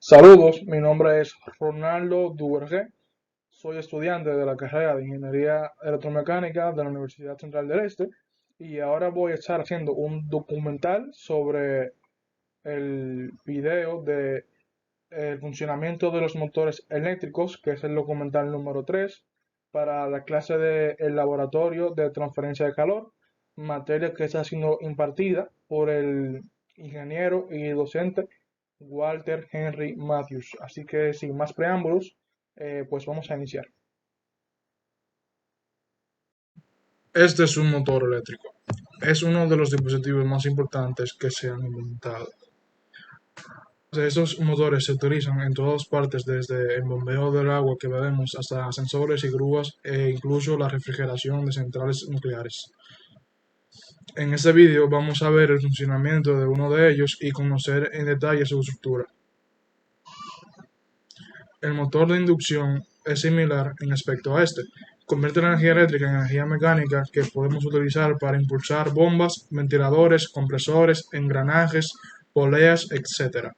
Saludos, mi nombre es Ronaldo Duvergé, soy estudiante de la carrera de Ingeniería Electromecánica de la Universidad Central del Este y ahora voy a estar haciendo un documental sobre el video de el funcionamiento de los motores eléctricos, que es el documental número 3 para la clase de el laboratorio de transferencia de calor, materia que está siendo impartida por el ingeniero y docente Walter Henry Matthews. Así que sin más preámbulos, pues vamos a iniciar. Este es un motor eléctrico. Es uno de los dispositivos más importantes que se han inventado. Estos motores se utilizan en todas partes, desde el bombeo del agua que bebemos hasta sensores y grúas e incluso la refrigeración de centrales nucleares. En este vídeo vamos a ver el funcionamiento de uno de ellos y conocer en detalle su estructura. El motor de inducción es similar en aspecto a este. Convierte la energía eléctrica en energía mecánica que podemos utilizar para impulsar bombas, ventiladores, compresores, engranajes, poleas, etc.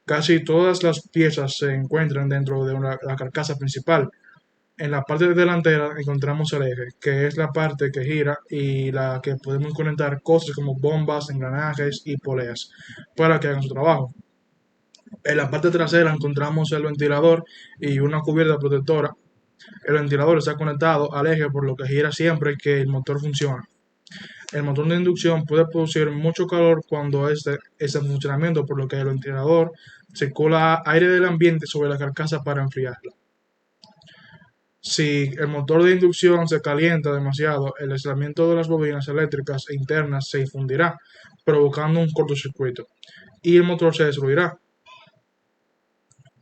Casi todas las piezas se encuentran dentro de la carcasa principal. En la parte delantera encontramos el eje, que es la parte que gira y la que podemos conectar cosas como bombas, engranajes y poleas para que hagan su trabajo. En la parte trasera encontramos el ventilador y una cubierta protectora. El ventilador está conectado al eje, por lo que gira siempre que el motor funciona. El motor de inducción puede producir mucho calor cuando este está en funcionamiento, por lo que el ventilador circula aire del ambiente sobre la carcasa para enfriarla. Si el motor de inducción se calienta demasiado, el aislamiento de las bobinas eléctricas internas se infundirá, provocando un cortocircuito, y el motor se destruirá.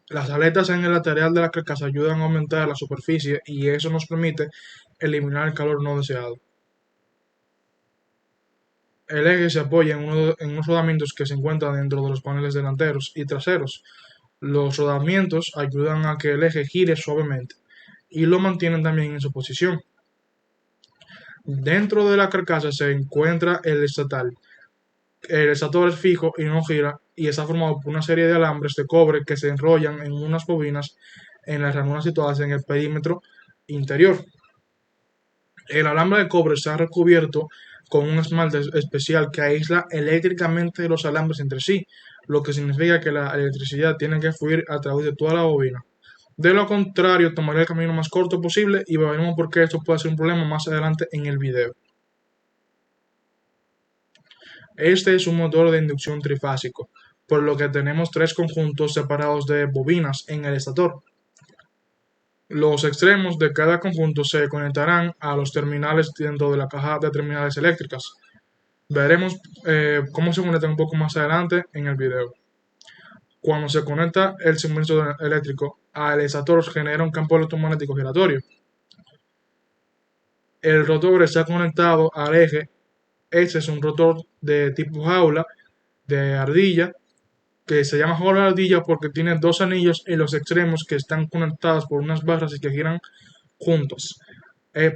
Las aletas en el lateral de la carcasa ayudan a aumentar la superficie y eso nos permite eliminar el calor no deseado. El eje se apoya en unos rodamientos que se encuentran dentro de los paneles delanteros y traseros. Los rodamientos ayudan a que el eje gire suavemente y lo mantienen también en su posición. Dentro de la carcasa se encuentra el estatal. El estator es fijo y no gira y está formado por una serie de alambres de cobre que se enrollan en unas bobinas en las ranuras situadas en el perímetro interior. El alambre de cobre está recubierto con un esmalte especial que aísla eléctricamente los alambres entre sí, lo que significa que la electricidad tiene que fluir a través de toda la bobina. De lo contrario, tomaré el camino más corto posible y veremos por qué esto puede ser un problema más adelante en el video. Este es un motor de inducción trifásico, por lo que tenemos tres conjuntos separados de bobinas en el estator. Los extremos de cada conjunto se conectarán a los terminales dentro de la caja de terminales eléctricas. Veremos cómo se conectan un poco más adelante en el video. Cuando se conecta el suministro eléctrico al estator, genera un campo electromagnético giratorio. El rotor está conectado al eje. Este es un rotor de tipo jaula de ardilla, que se llama jaula de ardilla porque tiene dos anillos en los extremos que están conectados por unas barras y que giran juntos.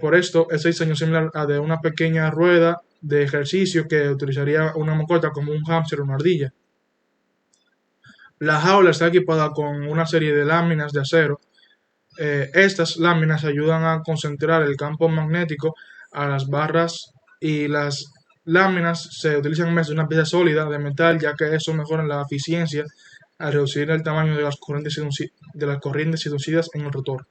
Por esto, este diseño es similar a de una pequeña rueda de ejercicio que utilizaría una mascota como un hámster o una ardilla. La jaula está equipada con una serie de láminas de acero. Estas láminas ayudan a concentrar el campo magnético a las barras y las láminas se utilizan en vez de una pieza sólida de metal, ya que eso mejora la eficiencia al reducir el tamaño de las corrientes inducidas en el rotor.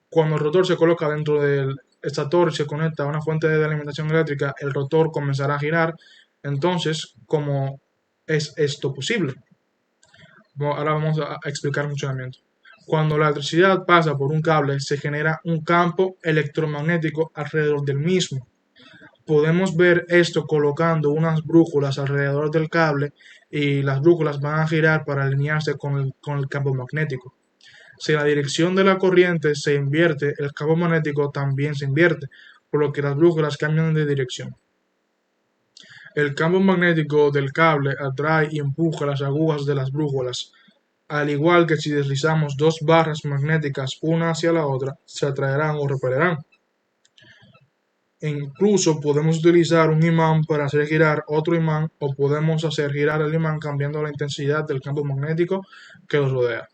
Cuando el rotor se coloca dentro del estator y se conecta a una fuente de alimentación eléctrica, el rotor comenzará a girar. Entonces, ¿cómo es esto posible? Bueno, ahora vamos a explicar el funcionamiento. Cuando la electricidad pasa por un cable, se genera un campo electromagnético alrededor del mismo. Podemos ver esto colocando unas brújulas alrededor del cable y las brújulas van a girar para alinearse con el campo magnético. Si la dirección de la corriente se invierte, el campo magnético también se invierte, por lo que las brújulas cambian de dirección. El campo magnético del cable atrae y empuja las agujas de las brújulas. Al igual que si deslizamos dos barras magnéticas una hacia la otra, se atraerán o repelerán. E incluso podemos utilizar un imán para hacer girar otro imán o podemos hacer girar el imán cambiando la intensidad del campo magnético que los rodea.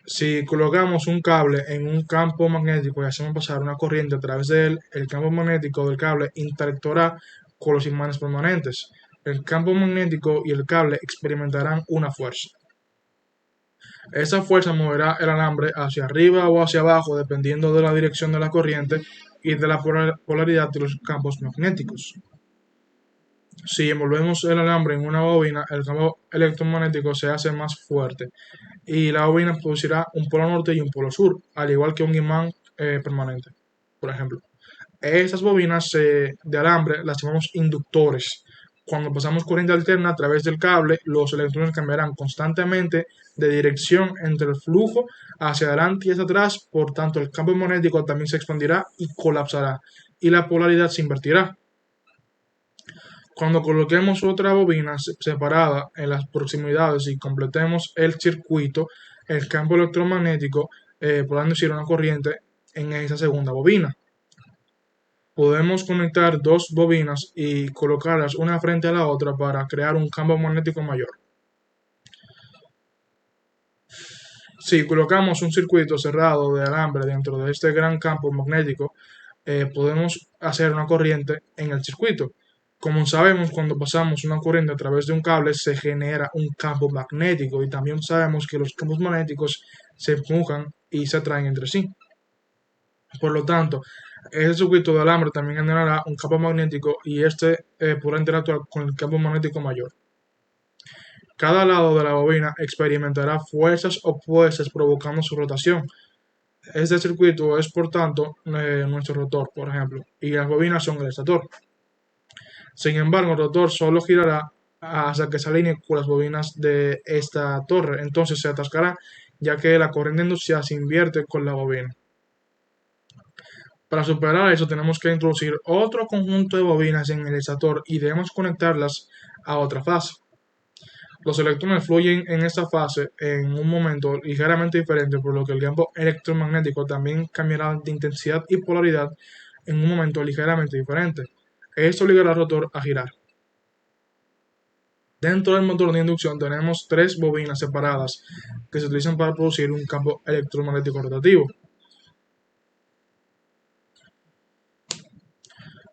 Si colocamos un cable en un campo magnético y hacemos pasar una corriente a través de él, el campo magnético del cable interactuará con los imanes permanentes. El campo magnético y el cable experimentarán una fuerza. Esa fuerza moverá el alambre hacia arriba o hacia abajo dependiendo de la dirección de la corriente y de la polaridad de los campos magnéticos. Si envolvemos el alambre en una bobina, el campo electromagnético se hace más fuerte y la bobina producirá un polo norte y un polo sur, al igual que un imán permanente, por ejemplo. Estas bobinas de alambre las llamamos inductores. Cuando pasamos corriente alterna a través del cable, los electrones cambiarán constantemente de dirección entre el flujo hacia adelante y hacia atrás, por tanto el campo magnético también se expandirá y colapsará, y la polaridad se invertirá. Cuando coloquemos otra bobina separada en las proximidades y completemos el circuito, el campo electromagnético podrá inducir una corriente en esa segunda bobina. Podemos conectar dos bobinas y colocarlas una frente a la otra para crear un campo magnético mayor. Si colocamos un circuito cerrado de alambre dentro de este gran campo magnético, podemos hacer una corriente en el circuito. Como sabemos, cuando pasamos una corriente a través de un cable se genera un campo magnético y también sabemos que los campos magnéticos se empujan y se atraen entre sí. Por lo tanto, ese circuito de alambre también generará un campo magnético y este podrá interactuar con el campo magnético mayor. Cada lado de la bobina experimentará fuerzas opuestas provocando su rotación. Este circuito es, por tanto, nuestro rotor, por ejemplo, y las bobinas son el estator. Sin embargo, el rotor solo girará hasta que se alinee con las bobinas de esta torre, entonces se atascará, ya que la corriente inducida se invierte con la bobina. Para superar eso tenemos que introducir otro conjunto de bobinas en el estator y debemos conectarlas a otra fase. Los electrones fluyen en esta fase en un momento ligeramente diferente, por lo que el campo electromagnético también cambiará de intensidad y polaridad en un momento ligeramente diferente. Esto obligará al rotor a girar. Dentro del motor de inducción tenemos tres bobinas separadas que se utilizan para producir un campo electromagnético rotativo.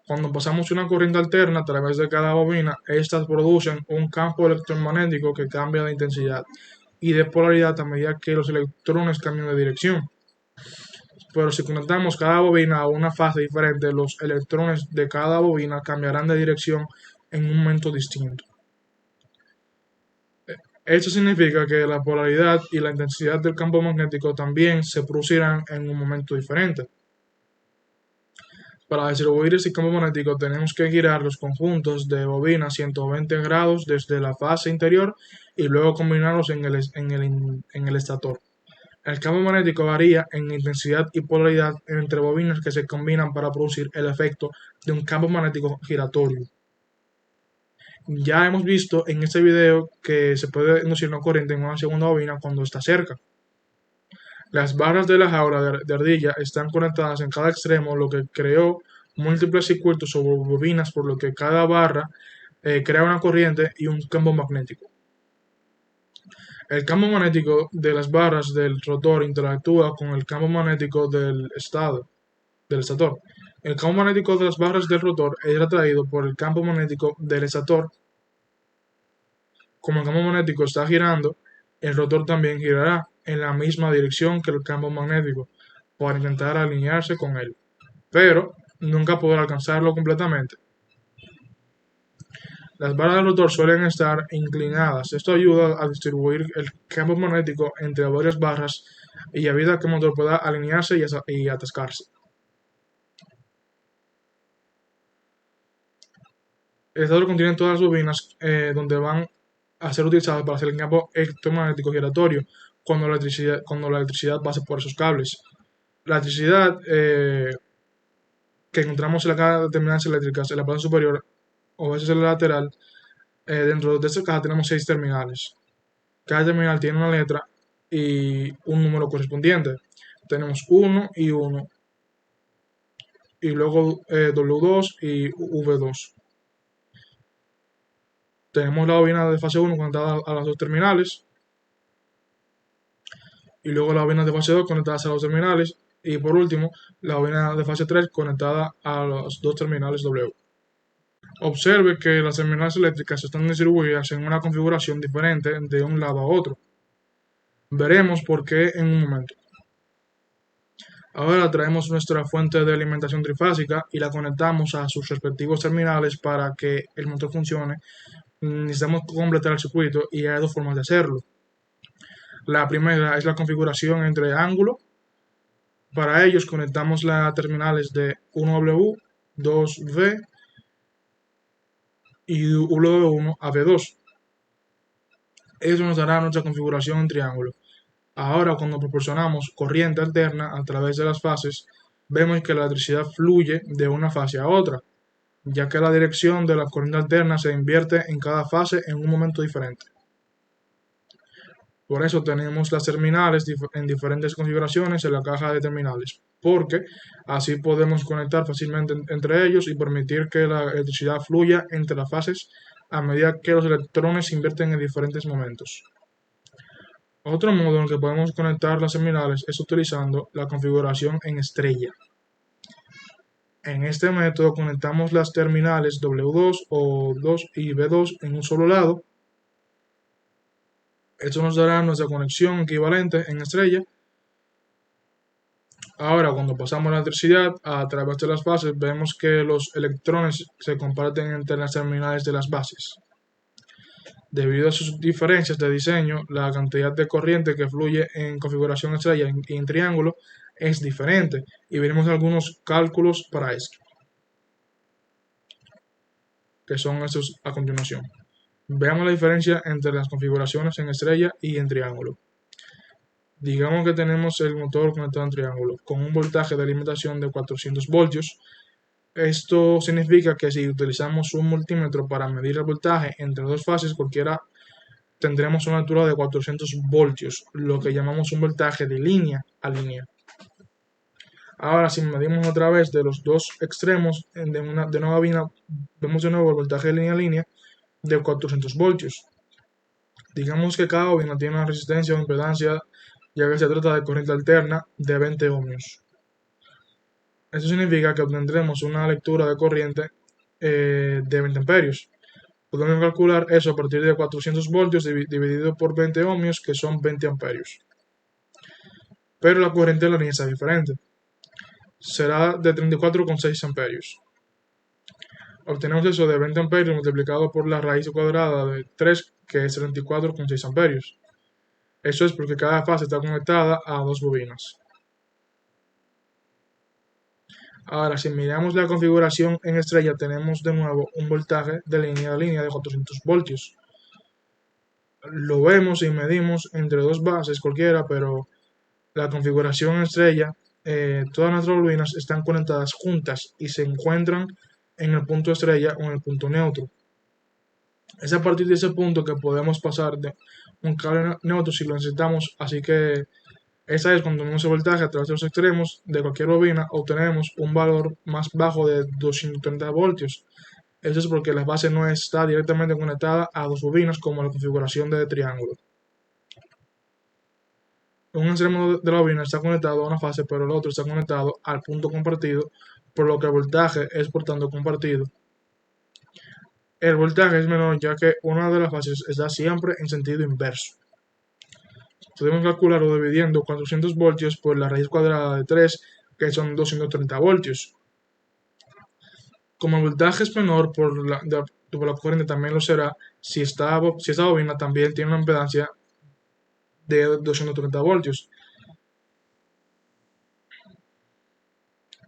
Cuando pasamos una corriente alterna a través de cada bobina, estas producen un campo electromagnético que cambia de intensidad y de polaridad a medida que los electrones cambian de dirección. Pero si conectamos cada bobina a una fase diferente, los electrones de cada bobina cambiarán de dirección en un momento distinto. Esto significa que la polaridad y la intensidad del campo magnético también se producirán en un momento diferente. Para distribuir ese campo magnético tenemos que girar los conjuntos de bobina 120 grados desde la fase interior y luego combinarlos en el estator. El campo magnético varía en intensidad y polaridad entre bobinas que se combinan para producir el efecto de un campo magnético giratorio. Ya hemos visto en este video que se puede inducir una corriente en una segunda bobina cuando está cerca. Las barras de la jaula de ardilla están conectadas en cada extremo, lo que creó múltiples circuitos sobre bobinas, por lo que cada barra crea una corriente y un campo magnético. El campo magnético de las barras del rotor interactúa con el campo magnético del estator. El campo magnético de las barras del rotor es atraído por el campo magnético del estator. Como el campo magnético está girando, el rotor también girará en la misma dirección que el campo magnético para intentar alinearse con él, pero nunca podrá alcanzarlo completamente. Las barras del rotor suelen estar inclinadas. Esto ayuda a distribuir el campo magnético entre varias barras y evita que el motor pueda alinearse y atascarse. El estator contiene todas las bobinas donde van a ser utilizadas para hacer el campo electromagnético giratorio cuando la electricidad pase por esos cables. La electricidad que encontramos en la caja de terminales eléctricas en la parte superior o a veces en la lateral, dentro de esta caja tenemos 6 terminales. Cada terminal tiene una letra y un número correspondiente. Tenemos 1 y 1, y luego W2 y V2. Tenemos la bobina de fase 1 conectada a las dos terminales y luego las bobinas de fase 2 conectadas a las dos terminales y por último la bobina de fase 3 conectada a las dos terminales W. Observe que las terminales eléctricas están distribuidas en una configuración diferente de un lado a otro. Veremos por qué en un momento. Ahora traemos nuestra fuente de alimentación trifásica y la conectamos a sus respectivos terminales para que el motor funcione. Necesitamos completar el circuito y hay dos formas de hacerlo. La primera es la configuración entre ángulos. Para ellos conectamos las terminales de 1W, 2V y W1 a V2. Eso nos dará nuestra configuración en triángulo. Ahora, cuando proporcionamos corriente alterna a través de las fases, vemos que la electricidad fluye de una fase a otra, ya que la dirección de la corriente alterna se invierte en cada fase en un momento diferente. Por eso tenemos las terminales en diferentes configuraciones en la caja de terminales, porque así podemos conectar fácilmente entre ellos y permitir que la electricidad fluya entre las fases a medida que los electrones se invierten en diferentes momentos. Otro modo en el que podemos conectar las terminales es utilizando la configuración en estrella. En este método conectamos las terminales W2 o 2 y V2 en un solo lado. Esto nos dará nuestra conexión equivalente en estrella. Ahora, cuando pasamos la electricidad a través de las fases, vemos que los electrones se comparten entre las terminales de las bases. Debido a sus diferencias de diseño, la cantidad de corriente que fluye en configuración estrella y en triángulo es diferente y veremos algunos cálculos para esto, que son estos a continuación. Veamos la diferencia entre las configuraciones en estrella y en triángulo. Digamos que tenemos el motor conectado en triángulo con un voltaje de alimentación de 400 voltios. Esto significa que si utilizamos un multímetro para medir el voltaje entre dos fases, cualquiera tendremos una altura de 400 voltios, lo que llamamos un voltaje de línea a línea. Ahora, si medimos otra vez de los dos extremos de una bobina, vemos de nuevo el voltaje de línea a línea de 400 voltios. Digamos que cada bobina tiene una resistencia o impedancia, ya que se trata de corriente alterna de 20 ohmios. Eso significa que obtendremos una lectura de corriente de 20 amperios. Podemos calcular eso a partir de 400 voltios dividido por 20 ohmios, que son 20 amperios. Pero la corriente de la línea es diferente. Será de 34,6 amperios. Obtenemos eso de 20 amperios multiplicado por la raíz cuadrada de 3, que es 34,6 amperios. Eso es porque cada fase está conectada a dos bobinas. Ahora, si miramos la configuración en estrella, tenemos de nuevo un voltaje de línea a línea de 400 voltios. Lo vemos y medimos entre dos bases cualquiera, pero la configuración en estrella, todas nuestras bobinas están conectadas juntas y se encuentran en el punto estrella o en el punto neutro. Es a partir de ese punto que podemos pasar de un cable neutro si lo necesitamos, así que esa es cuando tenemos el voltaje a través de los extremos de cualquier bobina, obtenemos un valor más bajo de 230 voltios. Eso es porque la base no está directamente conectada a dos bobinas como la configuración de triángulo. Un extremo de la bobina está conectado a una fase, pero el otro está conectado al punto compartido, por lo que el voltaje es por tanto compartido. El voltaje es menor ya que una de las fases está siempre en sentido inverso. Podemos calcularlo dividiendo 400 voltios por la raíz cuadrada de 3, que son 230 voltios. Como el voltaje es menor por la corriente, también lo será si esta bobina también tiene una impedancia de 230 voltios.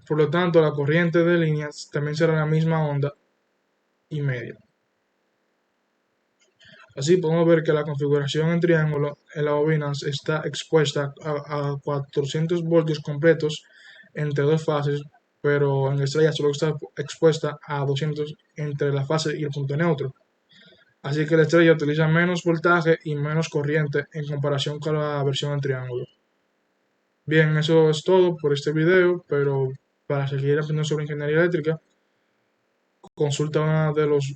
Por lo tanto, la corriente de líneas también será la misma onda y media. Así podemos ver que la configuración en triángulo en la bobina está expuesta a 400 voltios completos entre dos fases, pero en estrella solo está expuesta a 200 entre la fase y el punto neutro. Así que la estrella utiliza menos voltaje y menos corriente en comparación con la versión en triángulo. Bien, eso es todo por este video, pero Para seguir aprendiendo sobre ingeniería eléctrica, consulta uno de los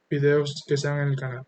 videos que están en el canal.